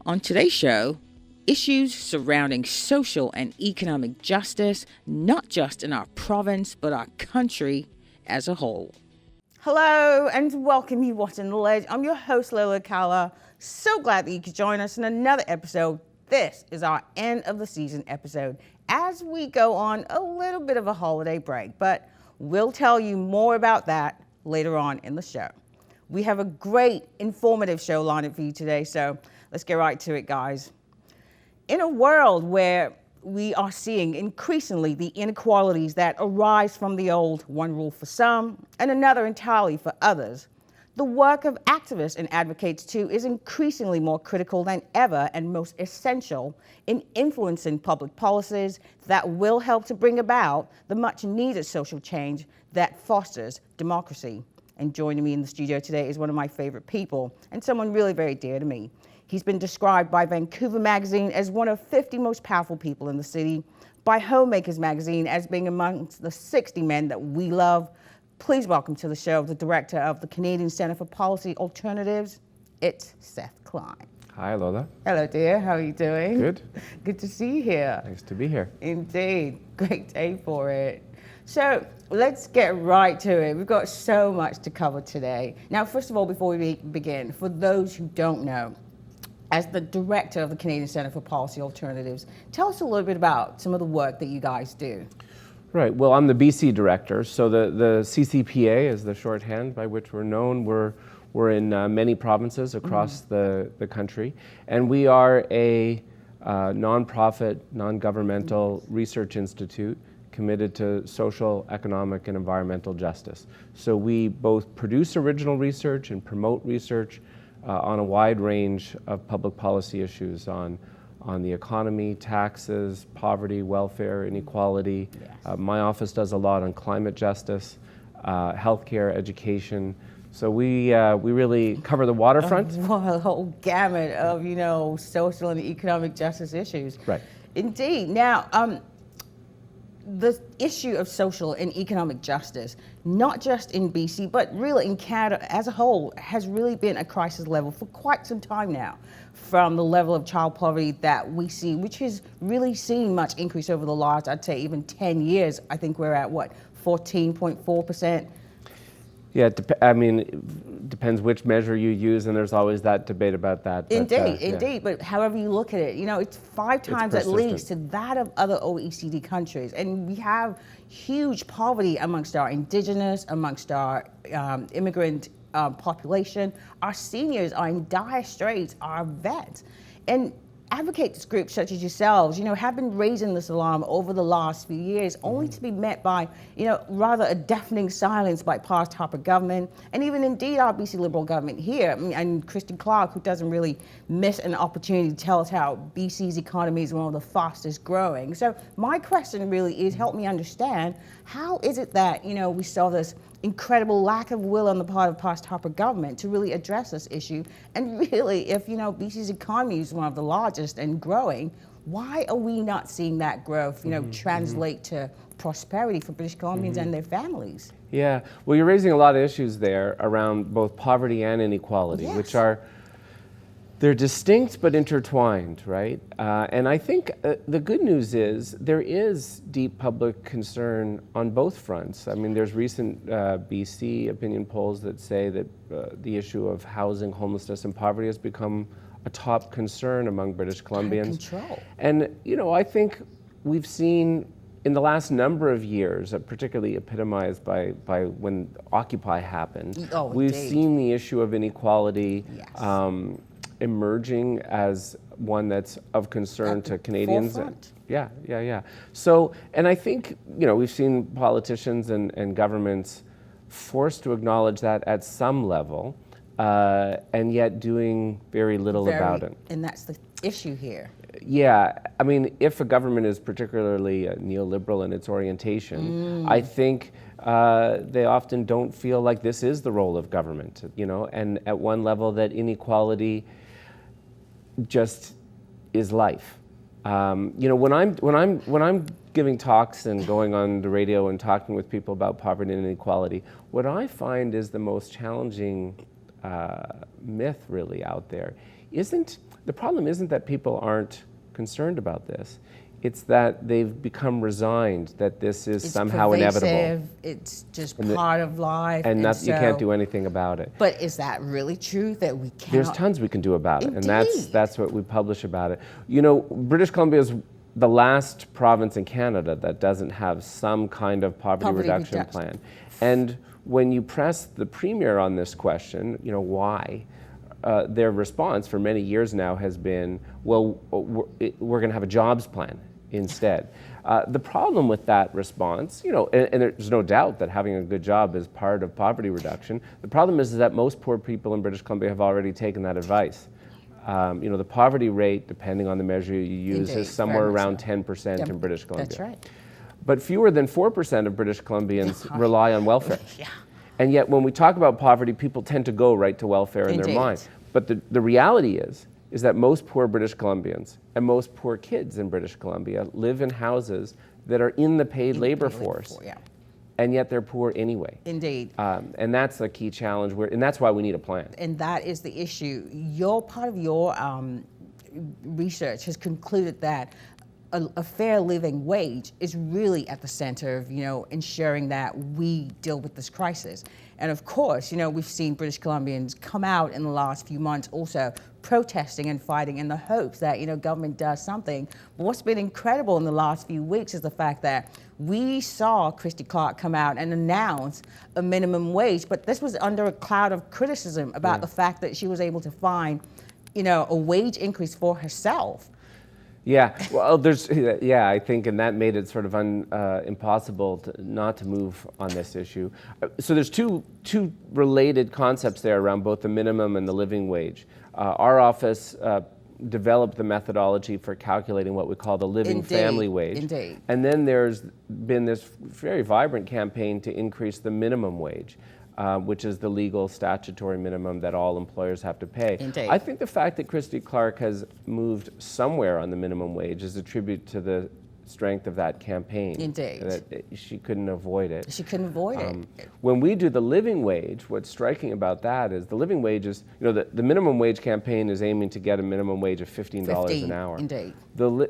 On today's show, issues surrounding social and economic justice, not just in our province, but our country as a whole. Hello and welcome you watching The Ledge. I'm your host, Lola Acala. So glad that you could join us in another episode. This is our end of the season episode as we go on a little bit of a holiday break, but we'll tell you more about that later on in the show. We have a great, informative show lined up for you today, so let's get right to it, guys. In a world where we are seeing increasingly the inequalities that arise from the old one rule for some and another entirely for others, the work of activists and advocates too is increasingly more critical than ever and most essential in influencing public policies that will help to bring about the much needed social change that fosters democracy. And joining me in the studio today is one of my favorite people and someone really very dear to me. He's been described by Vancouver Magazine as one of 50 most powerful people in the city, by Homemakers Magazine as being amongst the 60 men that we love. Please welcome to the show the director of the Canadian Centre for Policy Alternatives. It's Seth Kline. Hi, Lola. Hello, dear. How are you doing? Good. Good to see you here. Nice to be here. Indeed. Great day for it. So let's get right to it. We've got so much to cover today. Now, first of all, before we begin, for those who don't know, as the director of the Canadian Centre for Policy Alternatives, tell us a little bit about some of the work that you guys do. Right. Well, I'm the BC director, so the CCPA is the shorthand by which we're known. We're in many provinces across the country, and we are a nonprofit, non-governmental research institute committed to social, economic, and environmental justice. So we both produce original research and promote research on a wide range of public policy issues on the economy, taxes, poverty, welfare, inequality. Yes. My office does a lot on climate justice, healthcare, education. So we really cover the waterfront. Well, a whole gamut of, social and economic justice issues. Right. Indeed. Now, the issue of social and economic justice, not just in BC, but really in Canada as a whole, has really been a crisis level for quite some time now. From the level of child poverty that we see, which has really seen much increase over the last, I'd say even 10 years. I think we're at 14.4%? Yeah, it depends which measure you use, and there's always that debate about that. But, Indeed. But however you look at it, it's five times at least to that of other OECD countries. And we have huge poverty amongst our Indigenous, amongst our immigrant population. Our seniors are in dire straits, our vets. And advocates groups such as yourselves, have been raising this alarm over the last few years, only to be met by, rather a deafening silence by past Harper government, and even indeed our BC Liberal government here, and Christy Clark, who doesn't really miss an opportunity to tell us how BC's economy is one of the fastest growing. So my question really is, help me understand, how is it that, we saw this incredible lack of will on the part of past Harper government to really address this issue? And really, if BC's economy is one of the largest and growing, why are we not seeing that growth translate to prosperity for British Columbians and their families? Yeah, well, you're raising a lot of issues there around both poverty and inequality, Yes. which they're distinct but intertwined, right? And I think the good news is there is deep public concern on both fronts. There's recent BC opinion polls that say that the issue of housing, homelessness, and poverty has become a top concern among British Columbians. Control. And, I think we've seen in the last number of years, particularly epitomized by when Occupy happened, we've seen the issue of inequality Yes. Emerging as one that's of concern to Canadians. Forefront. Yeah. So, and I think, we've seen politicians and governments forced to acknowledge that at some level, and yet doing very little about it. And that's the issue here. Yeah, if a government is particularly neoliberal in its orientation, I think they often don't feel like this is the role of government, and at one level that inequality just is life. When I'm giving talks and going on the radio and talking with people about poverty and inequality, what I find is the most challenging myth really out there. The problem isn't that people aren't concerned about this. It's that they've become resigned that this is somehow inevitable. It's just part of life. And you can't do anything about it. But is that really true that we can't? There's tons we can do about it. Indeed. And that's what we publish about it. You know, British Columbia is the last province in Canada that doesn't have some kind of poverty reduction plan. And when you press the Premier on this question, you know, why? Their response for many years now has been, well, we're going to have a jobs plan instead. The problem with that response, you know, and there's no doubt that having a good job is part of poverty reduction. The problem is that most poor people in British Columbia have already taken that advice. You know, the poverty rate, depending on the measure you use, is somewhere around 10% in British Columbia. That's right. But fewer than 4% of British Columbians rely on welfare. And yet when we talk about poverty, people tend to go right to welfare in their mind. But the reality is that most poor British Columbians and most poor kids in British Columbia live in houses that are in the paid labor force. And yet they're poor anyway. Indeed. And that's the key challenge, and that's why we need a plan. And that is the issue. Part of your research has concluded that a fair living wage is really at the center of, you know, ensuring that we deal with this crisis. And of course, you know, we've seen British Columbians come out in the last few months also protesting and fighting in the hopes that, you know, government does something. But what's been incredible in the last few weeks is the fact that we saw Christy Clark come out and announce a minimum wage, but this was under a cloud of criticism about the fact that she was able to find, you know, a wage increase for herself. Yeah, well, I think, and that made it sort of impossible not to move on this issue. So there's two related concepts there around both the minimum and the living wage. Our office developed the methodology for calculating what we call the living family wage. Indeed. And then there's been this very vibrant campaign to increase the minimum wage. Which is the legal statutory minimum that all employers have to pay. Indeed. I think the fact that Christy Clark has moved somewhere on the minimum wage is a tribute to the strength of that campaign. Indeed. That she couldn't avoid it. She couldn't avoid it. When we do the living wage, what's striking about that is the living wage is, you know, the minimum wage campaign is aiming to get a minimum wage of $15 an hour. Indeed.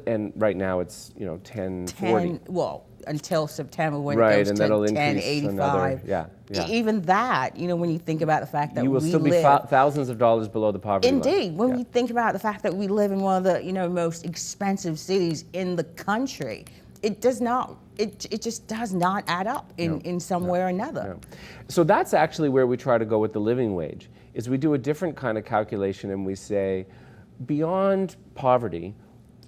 And right now it's, you know, $10.40. Well, until September when right, it goes and to that'll increase $10.85. Yeah. Even that, you know, when you think about the fact that you will still be thousands of dollars below the poverty line. Indeed, when you think about the fact that we live in one of the, you know, most expensive cities in the country, it does not. It just does not add up in some way or another. No. So that's actually where we try to go with the living wage. Is we do a different kind of calculation and we say, beyond poverty,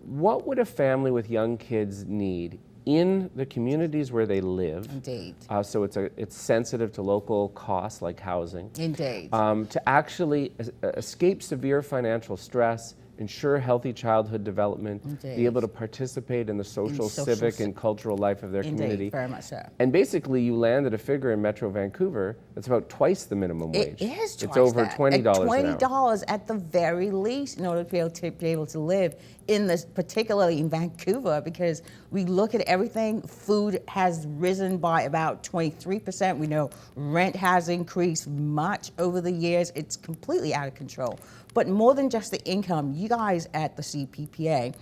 what would a family with young kids need in the communities where they live? Indeed. So it's sensitive to local costs like housing. Indeed. To actually escape severe financial stress, ensure healthy childhood development, Indeed. be able to participate in the social, civic, and cultural life of their community. Indeed, very much so. And basically, you land at a figure in Metro Vancouver that's about twice the minimum wage. It is twice It's over that. $20 an hour. $20 at the very least in order to be able to live in this, particularly in Vancouver, because we look at everything. Food has risen by about 23%. We know rent has increased much over the years. It's completely out of control. But more than just the income, you guys at the CPPA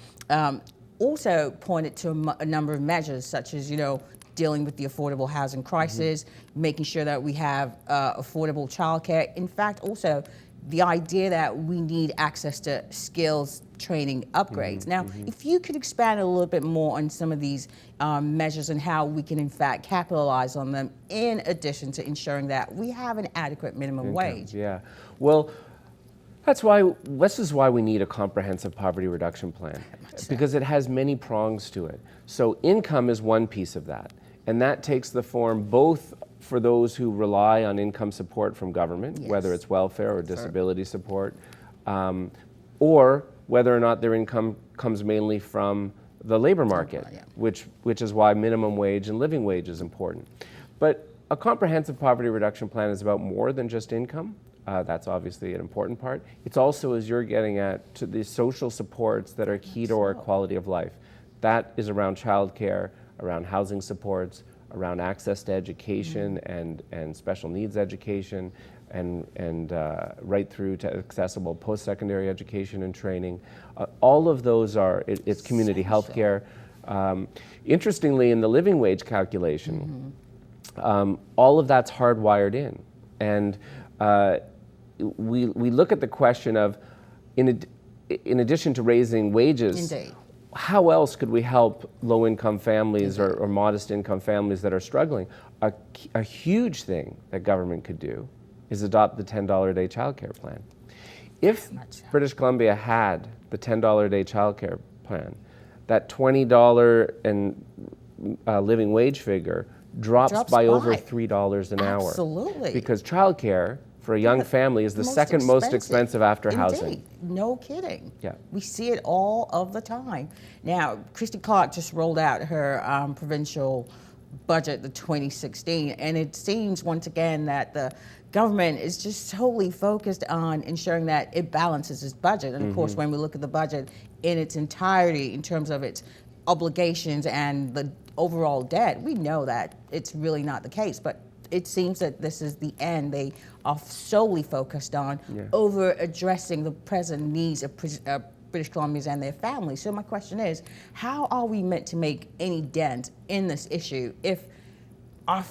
also pointed to a number of measures, such as, you know, dealing with the affordable housing crisis, making sure that we have affordable childcare. In fact, also the idea that we need access to skills training upgrades. Now, if you could expand a little bit more on some of these measures and how we can in fact capitalize on them, in addition to ensuring that we have an adequate minimum wage. Yeah, well, this is why we need a comprehensive poverty reduction plan, because it has many prongs to it. So income is one piece of that, and that takes the form both for those who rely on income support from government, whether it's welfare or disability support, or whether or not their income comes mainly from the labor market, which is why minimum wage and living wage is important. But a comprehensive poverty reduction plan is about more than just income. That's obviously an important part. It's also, as you're getting at, to the social supports that are key to our quality of life. That is around childcare, around housing supports, around access to education and special needs education, and right through to accessible post-secondary education and training. All of those it's community health care. Interestingly, in the living wage calculation, all of that's hardwired in. And we look at the question of, in addition to raising wages, Indeed. how else could we help low-income families or modest-income families that are struggling? A huge thing that government could do is adopt the $10 a day childcare plan. If British Columbia had the $10 a day childcare plan, that $20 living wage figure drops by over $3 an hour. Absolutely. Because childcare for a young family is the second most expensive after housing. Indeed. No kidding. Yeah. We see it all of the time. Now, Christy Clark just rolled out her provincial budget, the 2016, and it seems once again that the government is just solely focused on ensuring that it balances its budget. And of course, when we look at the budget in its entirety in terms of its obligations and the overall debt, we know that it's really not the case. But it seems that this is the end they are solely focused on over addressing the present needs of British Columbians and their families. So my question is, how are we meant to make any dent in this issue if our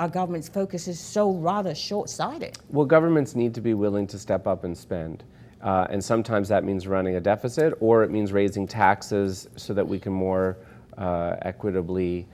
government's focus is so rather short-sighted? Well, governments need to be willing to step up and spend. And sometimes that means running a deficit, or it means raising taxes so that we can more equitably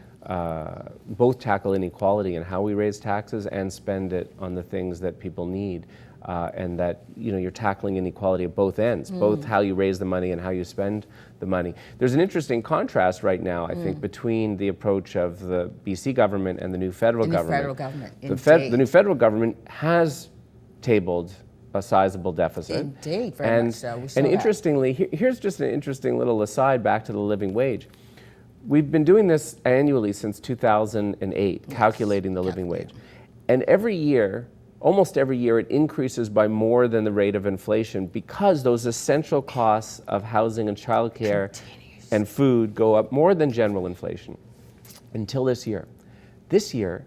both tackle inequality in how we raise taxes and spend it on the things that people need. And that you're tackling inequality at both ends, both how you raise the money and how you spend the money. There's an interesting contrast right now, I think, between the approach of the BC government and the new federal government. The new federal government has tabled a sizable deficit. Indeed, very much so. We saw and that. Interestingly, here's just an interesting little aside back to the living wage. We've been doing this annually since 2008, calculating the living wage. And every year, almost every year, it increases by more than the rate of inflation because those essential costs of housing and childcare and food go up more than general inflation until this year. This year,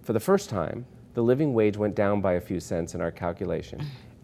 for the first time, the living wage went down by a few cents in our calculation.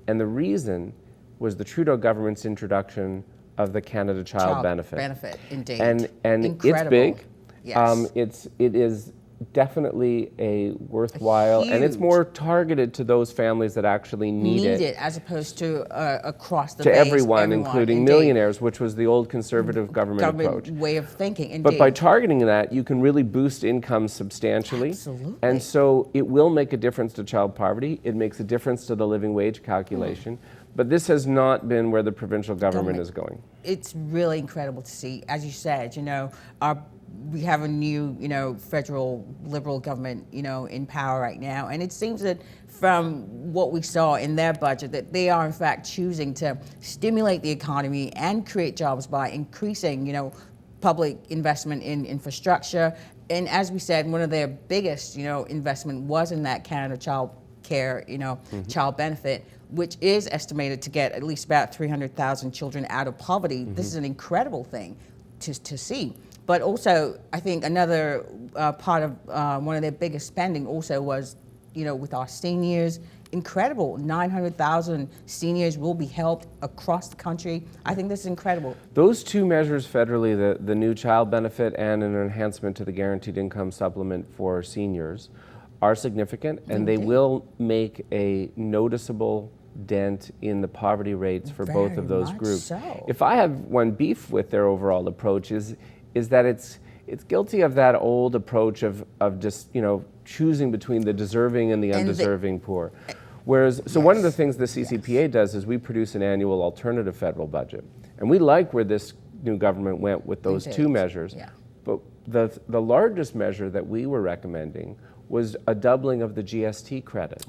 And the reason was the Trudeau government's introduction of the Canada Child Benefit. Benefit, indeed. And it's big. Yes. It is definitely a worthwhile, and it's more targeted to those families that actually need it, as opposed to across the to base, everyone, including indeed. Millionaires, which was the old conservative government approach. Way of thinking, indeed. But by targeting that, you can really boost income substantially. Absolutely. And so it will make a difference to child poverty. It makes a difference to the living wage calculation. But this has not been where the provincial government is going. It's really incredible to see. As you said, we have a new, federal Liberal government, in power right now. And it seems that from what we saw in their budget, that they are in fact choosing to stimulate the economy and create jobs by increasing, public investment in infrastructure. And as we said, one of their biggest, investment was in that Canada Child Care, child benefit, which is estimated to get at least about 300,000 children out of poverty. This is an incredible thing to see. But also, I think another part of one of their biggest spending also was, with our seniors. Incredible, 900,000 seniors will be helped across the country. I think this is incredible. Those two measures federally, the new child benefit and an enhancement to the guaranteed income supplement for seniors, are significant, and they will make a noticeable dent in the poverty rates for both of those groups. So. If I have one beef with their overall approach is that it's guilty of that old approach of just choosing between the deserving and the undeserving poor. Whereas, so one of the things the CCPA does is we produce an annual alternative federal budget, and we like where this new government went with those two measures. Yeah. But the largest measure that we were recommending was a doubling of the GST credit.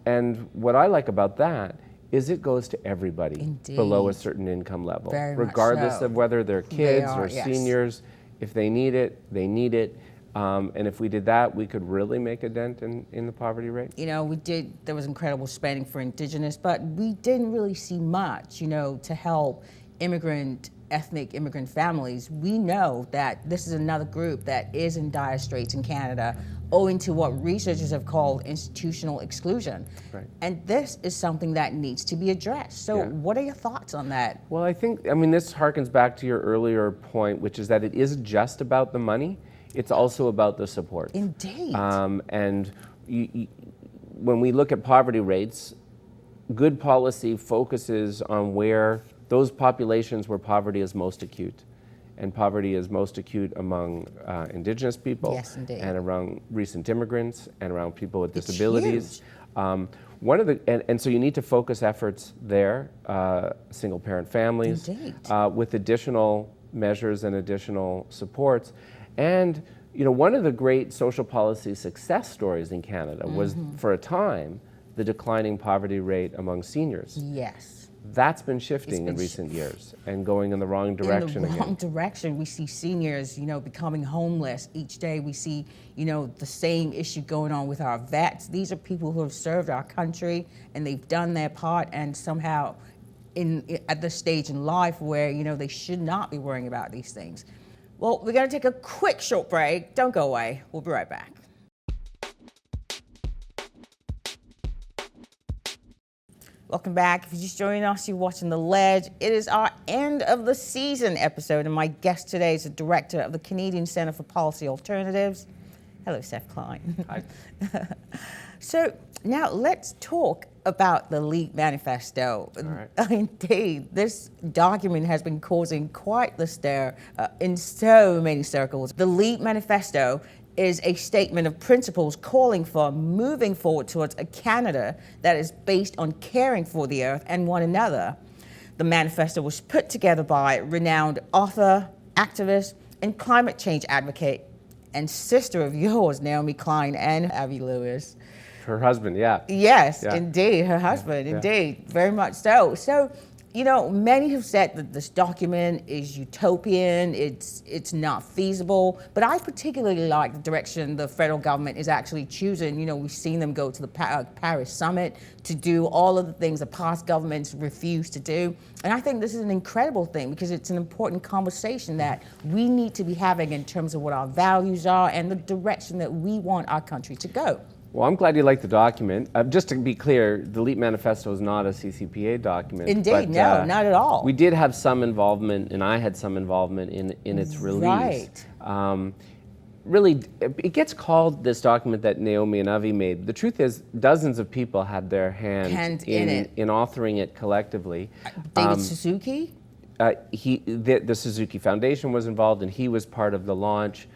And what I like about that is it goes to everybody below a certain income level, regardless of whether they're kids or seniors. If they need it, they need it. And if we did that, we could really make a dent in the poverty rate. There was incredible spending for Indigenous, but we didn't really see much, to help immigrant ethnic immigrant families, we know that this is another group that is in dire straits in Canada, owing to what researchers have called institutional exclusion. Right. And this is something that needs to be addressed. So what are your thoughts on that? Well, I think, this harkens back to your earlier point, which is that it isn't just about the money, it's also about the support. Indeed. And when we look at poverty rates, good policy focuses on where those populations where poverty is most acute. And poverty is most acute among Indigenous people, yes, indeed, and around recent immigrants, and around people with it's disabilities. Huge. One of the and so you need to focus efforts there, single parent families, with additional measures and additional supports. And one of the great social policy success stories in Canada was, for a time, the declining poverty rate among seniors. Yes. That's been shifting in recent years and going in the wrong direction again. In the wrong direction. We see seniors, becoming homeless each day. We see, the same issue going on with our vets. These are people who have served our country and they've done their part, and somehow at this stage in life where, they should not be worrying about these things. Well, we're going to take a quick short break. Don't go away. We'll be right back. Welcome back. If you're just joining us, you're watching The Ledge. It is our end of the season episode, and my guest today is the director of the Canadian Centre for Policy Alternatives. Hello, Seth Kline. Hi. So now let's talk about the LEAP manifesto. All right. Indeed, this document has been causing quite the stir in so many circles. The LEAP manifesto is a statement of principles calling for moving forward towards a Canada that is based on caring for the earth and one another. The manifesto was put together by renowned author, activist, and climate change advocate, and sister of yours, Naomi Klein and Abby Lewis. Her husband, yeah. Yes, yeah. Indeed, her husband, indeed, very much so. So, many have said that this document is utopian, it's not feasible, but I particularly like the direction the federal government is actually choosing. We've seen them go to the Paris summit to do all of the things the past governments refused to do. And I think this is an incredible thing because it's an important conversation that we need to be having in terms of what our values are and the direction that we want our country to go. Well, I'm glad you like the document. Just to be clear, the LEAP manifesto is not a CCPA document. Indeed, but, no, not at all. We did have some involvement, and I had some involvement in its release. Right. Really, it gets called this document that Naomi and Avi made. The truth is, dozens of people had their hand in authoring it collectively. David Suzuki? The Suzuki Foundation was involved, and he was part of the launch.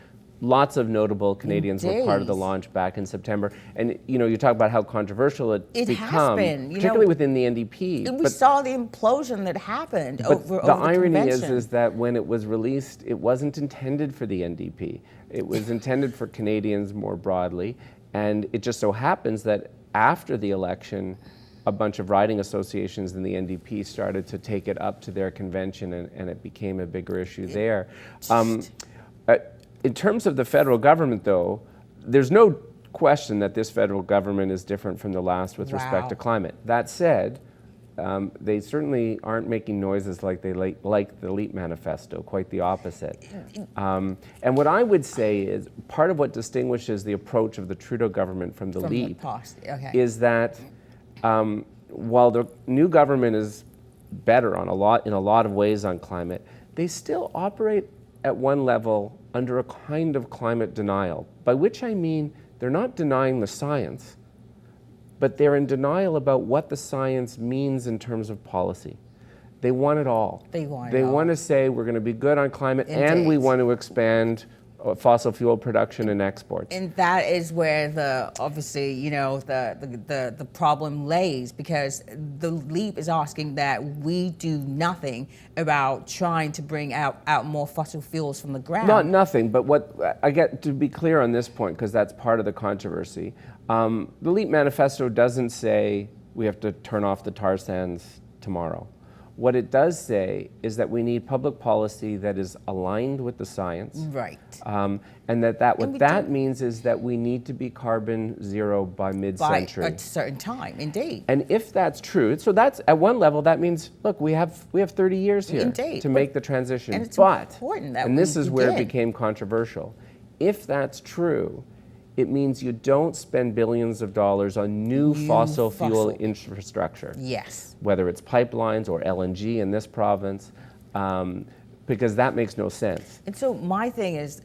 Lots of notable Canadians were part of the launch back in September. And you talk about how controversial it's become, has been, particularly within the NDP. We saw the implosion that happened over the irony convention. is that when it was released, it wasn't intended for the NDP. It was intended for Canadians more broadly. And it just so happens that after the election, a bunch of riding associations in the NDP started to take it up to their convention, and it became a bigger issue there. In terms of the federal government, though, there's no question that this federal government is different from the last with respect to climate. That said, they certainly aren't making noises like they like the LEAP manifesto, quite the opposite. And what I would say is part of what distinguishes the approach of the Trudeau government from the LEAP is that while the new government is better in a lot of ways on climate, they still operate at one level under a kind of climate denial, by which I mean they're not denying the science, but they're in denial about what the science means in terms of policy. They want it all. They want to say we're going to be good on climate and we want to expand fossil fuel production and exports. And that is where the problem lays, because the LEAP is asking that we do nothing about trying to bring out more fossil fuels from the ground. Not nothing, but what I get to be clear on this point, because that's part of the controversy. The LEAP manifesto doesn't say we have to turn off the tar sands tomorrow, What it does say is that we need public policy that is aligned with the science. Right. And that means is that we need to be carbon zero by mid-century. By a certain time, indeed. And if that's true, so that's at one level, that means, look, we have 30 years here Indeed. to make the transition. And it's important that and this is where it became controversial. If that's true, it means you don't spend billions of dollars on new fossil fuel infrastructure. Yes. Whether it's pipelines or LNG in this province, because that makes no sense. And so my thing is,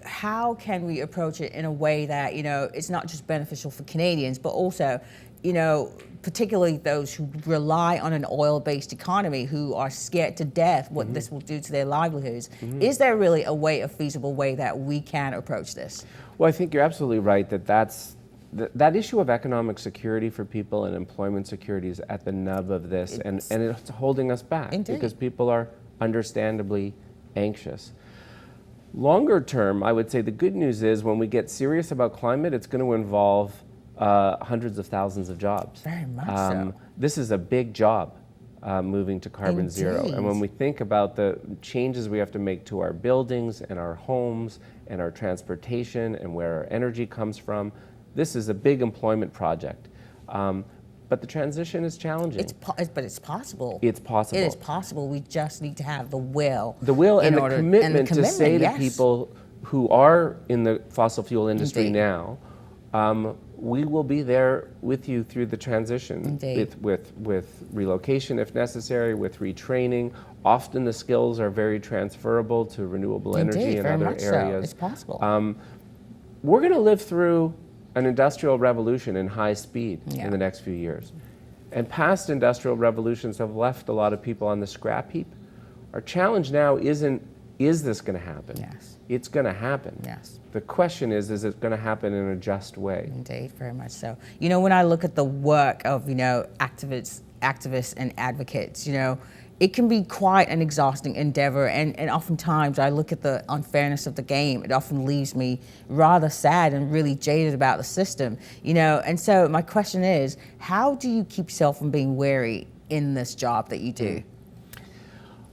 how can we approach it in a way that, it's not just beneficial for Canadians, but also, particularly those who rely on an oil-based economy, who are scared to death what this will do to their livelihoods. Is there really a feasible way that we can approach this? Well, I think you're absolutely right that issue of economic security for people and employment security is at the nub of this, and it's holding us back. Indeed. Because people are understandably anxious. Longer term, I would say the good news is when we get serious about climate, it's going to involve hundreds of thousands of jobs. Very much so. This is a big job, moving to carbon zero. And when we think about the changes we have to make to our buildings and our homes and our transportation and where our energy comes from, this is a big employment project. But the transition is challenging. But it's possible. It's possible. It is possible. We just need to have the will. The will and the commitment to say to people who are in the fossil fuel industry now, we will be there with you through the transition, with relocation if necessary, with retraining. Often the skills are very transferable to renewable energy and other areas. So. It's possible. We're going to live through an industrial revolution in high speed in the next few years. And past industrial revolutions have left a lot of people on the scrap heap. Our challenge now isn't, is this going to happen? Yes. It's going to happen. Yes. The question is it going to happen in a just way? Indeed, very much so. When I look at the work of, activists and advocates, it can be quite an exhausting endeavor, and oftentimes I look at the unfairness of the game. It often leaves me rather sad and really jaded about the system, and so my question is, how do you keep yourself from being weary in this job that you do?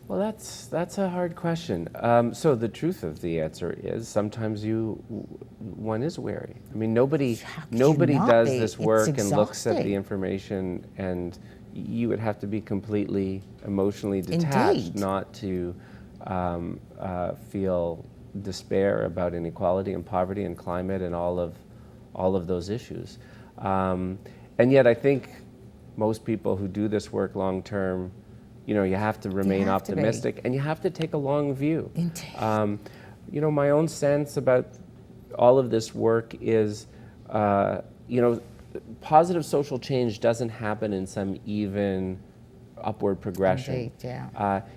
Well, that's a hard question. So the truth of the answer is sometimes one is weary. I mean, nobody does this work and looks at the information, and you would have to be completely emotionally detached not to feel despair about inequality and poverty and climate and all of those issues. And yet I think most people who do this work long term, you have to remain optimistic and you have to take a long view. My own sense about all of this work is, positive social change doesn't happen in some even upward progression. Indeed,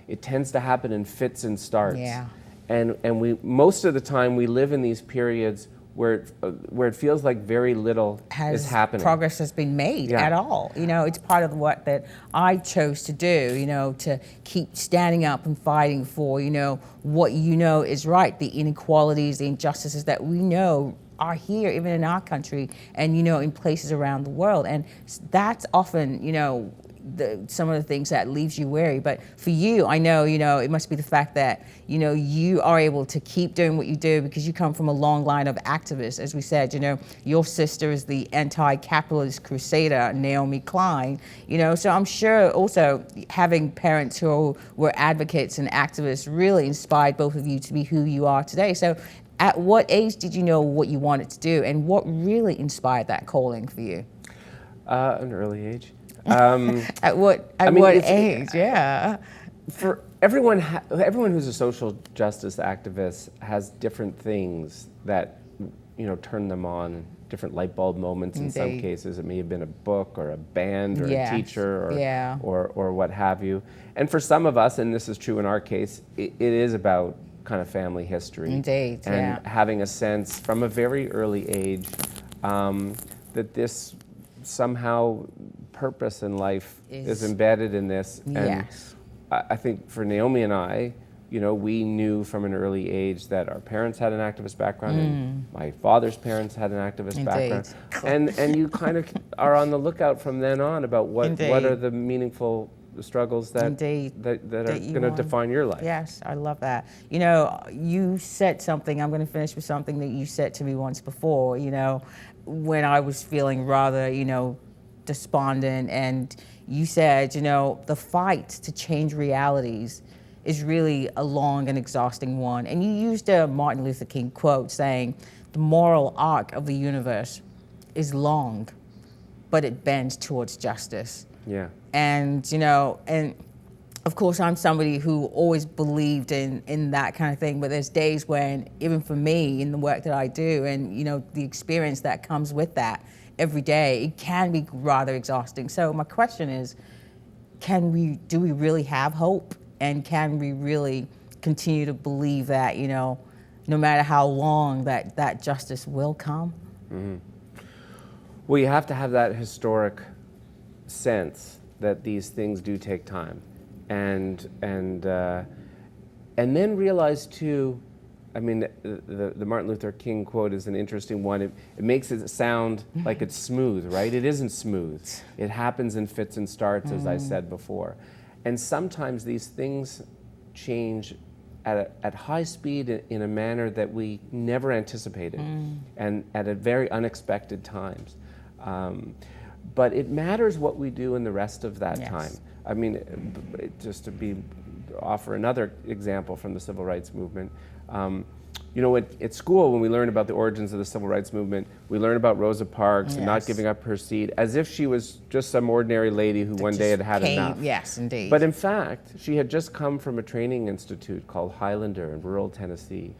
it tends to happen in fits and starts. Yeah. And we most of the time we live in these periods where it feels like very little is happening. Progress has been made at all. It's part of the work that I chose to do, to keep standing up and fighting for, what is right, the inequalities, the injustices that we know are here, even in our country and, in places around the world. And that's often, some of the things that leaves you weary. But for you, I know, it must be the fact that, you are able to keep doing what you do because you come from a long line of activists. As we said, your sister is the anti-capitalist crusader, Naomi Klein, so I'm sure also having parents who were advocates and activists really inspired both of you to be who you are today. So at what age did you know what you wanted to do, and what really inspired that calling for you? An early age. At what age? For everyone who's a social justice activist has different things that turn them on, different light bulb moments. In some cases, it may have been a book or a band or a teacher or what have you. And for some of us, and this is true in our case, it is about kind of family history. Indeed, and having a sense from a very early age that this somehow purpose in life is embedded in this. And I think for Naomi and I, we knew from an early age that our parents had an activist background, and my father's parents had an activist background, and you kind of are on the lookout from then on about what are the meaningful struggles that Indeed. that are going to define your life. Yes, I love that. You know, you said something, I'm going to finish with something that you said to me once before, you know, when I was feeling rather, you know, despondent, and you said, you know, the fight to change realities is really a long and exhausting one. And you used a Martin Luther King quote saying, the moral arc of the universe is long, but it bends towards justice. Yeah. And, you know, and of course I'm somebody who always believed in that kind of thing, but there's days when, even for me, in the work that I do and, you know, the experience that comes with that every day, it can be rather exhausting. So my question is, do we really have hope? And can we really continue to believe that, you know, no matter how long, that justice will come? Mm-hmm. Well, you have to have that historic sense that these things do take time, and then realize too. I mean, the Martin Luther King quote is an interesting one. It makes it sound like it's smooth, right? It isn't smooth. It happens in fits and starts, as I said before. And sometimes these things change at high speed in a manner that we never anticipated, and at a very unexpected times. But it matters what we do in the rest of that time. I mean, just to offer another example from the civil rights movement. You know, at school, when we learn about the origins of the civil rights movement, we learn about Rosa Parks and not giving up her seat, as if she was just some ordinary lady who one day had enough. Yes, indeed. But in fact, she had just come from a training institute called Highlander in rural Tennessee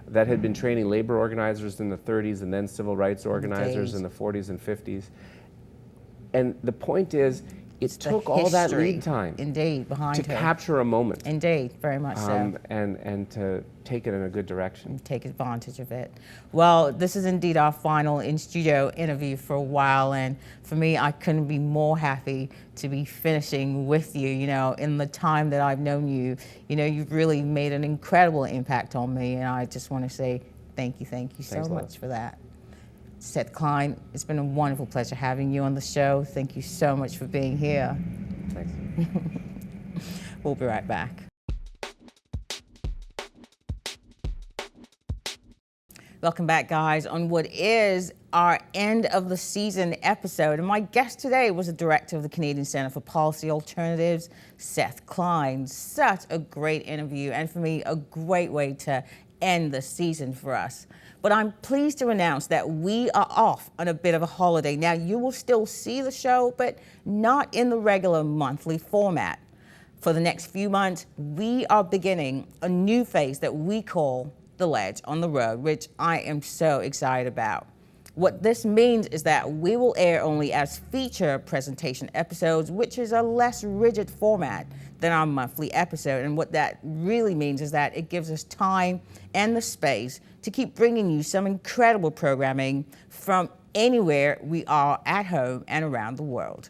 that had been training labor organizers in the 30s and then civil rights organizers in the 40s and 50s. And the point is, it took all that lead time behind to capture a moment. Indeed, very much so. And to take it in a good direction. Take advantage of it. Well, this is indeed our final in-studio interview for a while, and for me, I couldn't be more happy to be finishing with you. You know, in the time that I've known you, you know, you've really made an incredible impact on me, and I just want to say thank you so much for that. Seth Kline, it's been a wonderful pleasure having you on the show. Thank you so much for being here. Thanks. We'll be right back. Welcome back, guys, on what is our end of the season episode. And my guest today was the director of the Canadian Centre for Policy Alternatives, Seth Kline. Such a great interview, and for me, a great way to end the season for us. But I'm pleased to announce that we are off on a bit of a holiday. Now, you will still see the show, but not in the regular monthly format. For the next few months, we are beginning a new phase that we call The Ledge on the Road, which I am so excited about. What this means is that we will air only as feature presentation episodes, which is a less rigid format than our monthly episode. And what that really means is that it gives us time and the space to keep bringing you some incredible programming from anywhere we are at home and around the world.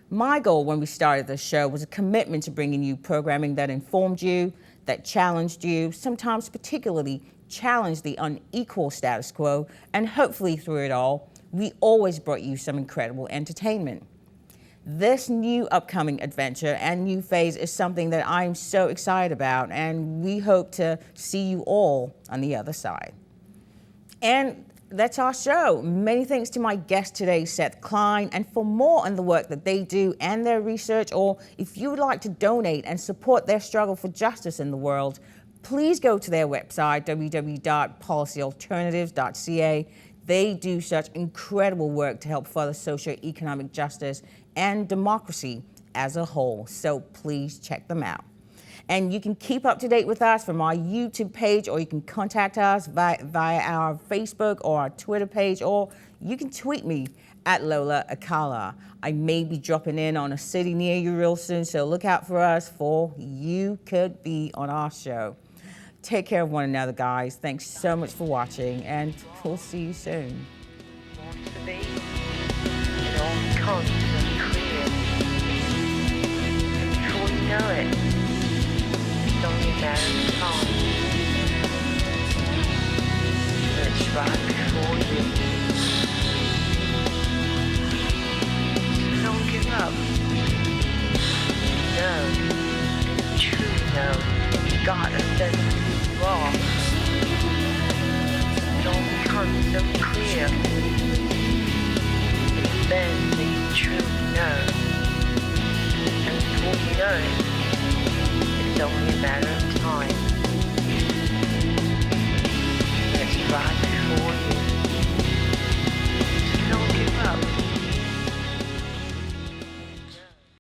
My goal when we started this show was a commitment to bringing you programming that informed you, that challenged you, sometimes particularly challenged the unequal status quo, and hopefully through it all, we always brought you some incredible entertainment. This new upcoming adventure and new phase is something that I'm so excited about, and we hope to see you all on the other side. And that's our show. Many thanks to my guest today, Seth Kline. And for more on the work that they do and their research, or if you would like to donate and support their struggle for justice in the world, please go to their website, www.policyalternatives.ca. They do such incredible work to help further socioeconomic justice and democracy as a whole. So please check them out. And you can keep up to date with us from our YouTube page, or you can contact us via our Facebook or our Twitter page, or you can tweet me at Lola Acala. I may be dropping in on a city near you real soon, so look out for us, for you could be on our show. Take care of one another, guys. Thanks so much for watching, and we'll see you soon. Wants to be, it all becomes clear. And before you know it, it's only a matter of time. It's right before you. So don't give up. got a sense of who you are. It all becomes so clear. It's then that you truly know.